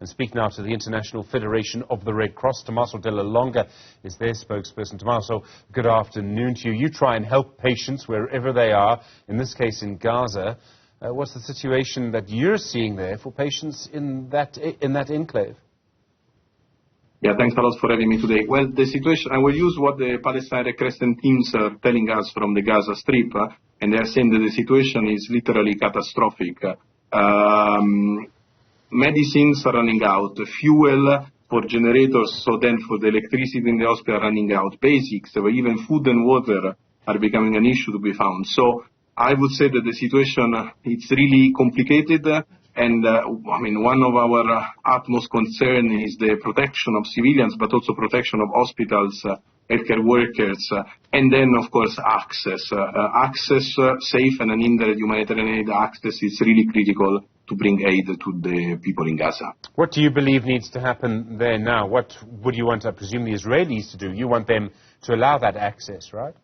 and speak now to the International Federation of the Red Cross. Tomasso Della Longa is their spokesperson. Tomasso, good afternoon to you. You try and help patients wherever they are, in this case in Gaza. What's the situation that you're seeing there for patients in that enclave? Yeah, thanks a lot for having me today. Well, the situation, I will use what the Palestine Red Crescent teams are telling us from the Gaza Strip, and they are saying that the situation is literally catastrophic. Medicines are running out, fuel for generators, so then for the electricity in the hospital are running out, basics, even food and water are becoming an issue to be found. So I would say that the situation it's really complicated. And, one of our utmost concern is the protection of civilians, but also protection of hospitals, healthcare workers, and then, of course, access. Safe and uninterrupted humanitarian aid access is really critical to bring aid to the people in Gaza. What do you believe needs to happen there now? What would you want, I presume, the Israelis to do? You want them to allow that access, right?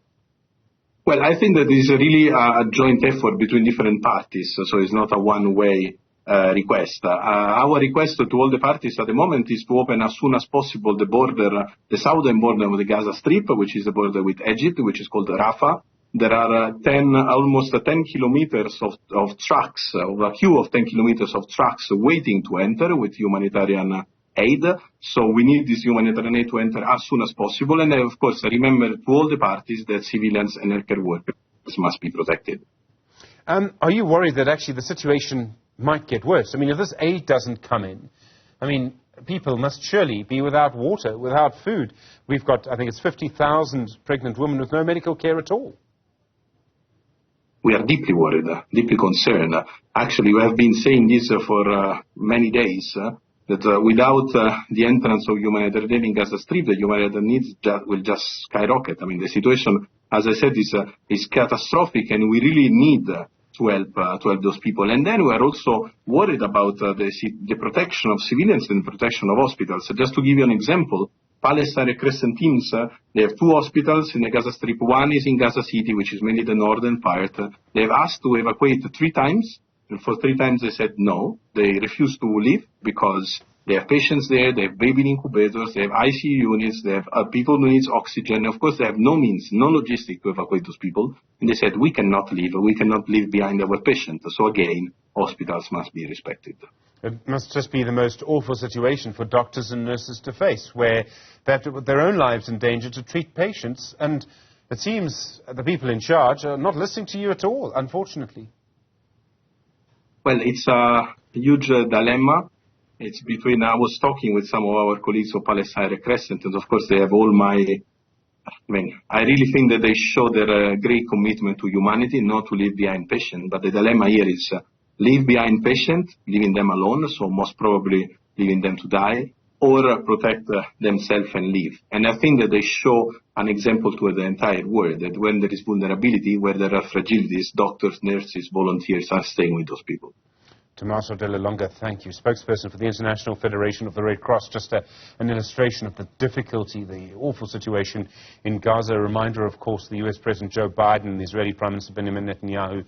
Well, I think that this is really a joint effort between different parties, so it's not a one-way request. Our request to all the parties at the moment is to open as soon as possible the border, the southern border of the Gaza Strip, which is the border with Egypt, which is called Rafah. There are almost 10 kilometers of trucks, a queue of 10 kilometers of trucks waiting to enter with humanitarian aid. So we need this humanitarian aid to enter as soon as possible. And of course, remember to all the parties that civilians and healthcare workers must be protected. Are you worried that actually the situation might get worse? I mean, if this aid doesn't come in, people must surely be without water, without food. We've got, I think it's 50,000 pregnant women with no medical care at all. We are deeply worried, deeply concerned. Actually, we have been saying this for many days, that without the entrance of humanitarian aid in Gaza Strip, the humanitarian needs will just skyrocket. The situation, as I said, is catastrophic, and we really need to help those people. And then we are also worried about the protection of civilians and protection of hospitals. So just to give you an example, Palestine Red Crescent teams, they have 2 hospitals in the Gaza Strip. One is in Gaza City, which is mainly the northern part. They have asked to evacuate 3 times, and for 3 times they said no. They refused to leave because they have patients there, they have baby incubators, they have ICU units, they have people who need oxygen. Of course, they have no means, no logistics to evacuate those people. And they said, we cannot leave behind our patients. So again, hospitals must be respected. It must just be the most awful situation for doctors and nurses to face, where they have to put their own lives in danger to treat patients. And it seems the people in charge are not listening to you at all, unfortunately. Well, it's a huge dilemma. It's between, I was talking with some of our colleagues of Palestine Red Crescent, and of course they have all I really think that they show their great commitment to humanity, not to leave behind patients. But the dilemma here is leave behind patients, leaving them alone, so most probably leaving them to die, or protect themselves and leave. And I think that they show an example to the entire world, that when there is vulnerability, where there are fragilities, doctors, nurses, volunteers are staying with those people. Tomasso Della Longa, thank you. Spokesperson for the International Federation of the Red Cross. Just an illustration of the difficulty, the awful situation in Gaza. A reminder, of course, the US President Joe Biden and the Israeli Prime Minister Benjamin Netanyahu